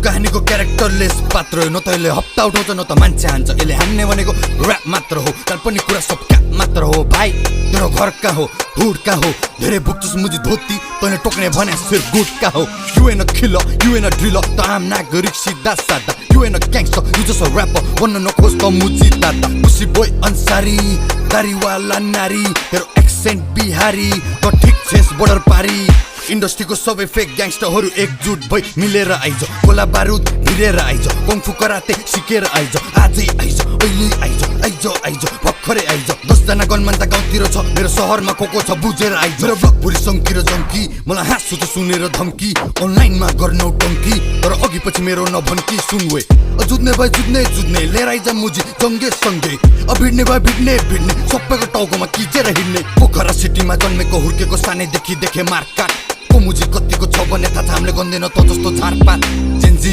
कहानीको क्यारेक्टरलेस पात्र हो, न त यसले हप्ता उठाउँछ न त मान्छे हान्छ। यसले हान्ने भनेको ऱ्याप मात्र हो, काल्पनिक कुरा सब क्या मात्र हो। भाइ तेरो घर कहाँ हो, हुड कहाँ हो, धेरै भुक्छुस् मुजी धोती, तैँले टोक्ने भने सिर गुड कहाँ हो। You and kill, you and drill, त आम नागरिक सिधा सादा। You and gangster, you just a rapper, भन्न नखोज त मुजी दादा। खुसी बोय अन्सारी, दारीवाला नारी, तेरो एक्सेन्ट बिहारी, त ठिक छेस बोर्डर पारी। इन्डस्ट्रीको सबै फेक ग्याङ्स्टरहरू एकजुट भई मिलेर आइज, गोला बारुद हिरेर आइज, कङ्फु कराते सिकेर आइज, आजै आइज, अहिले आइज, आइज आइज, भर्खरै आइज। 10 जना गनमान त गाउँतिर छ, मेरो सहरमा को छ बुझेर आइज। मेरो ब्लग भुरी सङ्की र जङ्की, मलाई हाँसु त सुनेर धम्की, अनलाइनमा गर्नौ टङ्की, तर अघि पछि मेरो नभन्की। सुनवे जुत्ने भए जुत्ने लिएर आइज मुजी जङ्गे सँगै, भिड्ने भए भिड्ने सबैको टाउकोमा किचेर हिँड्ने। पोखरा सिटीमा जन्मेको हुर्केको सानैदेखि देखे मारकाट, को मुजी कतिको छ भन्ने थाहा छ हामीले, गन्दैन त जस्तो झारपात।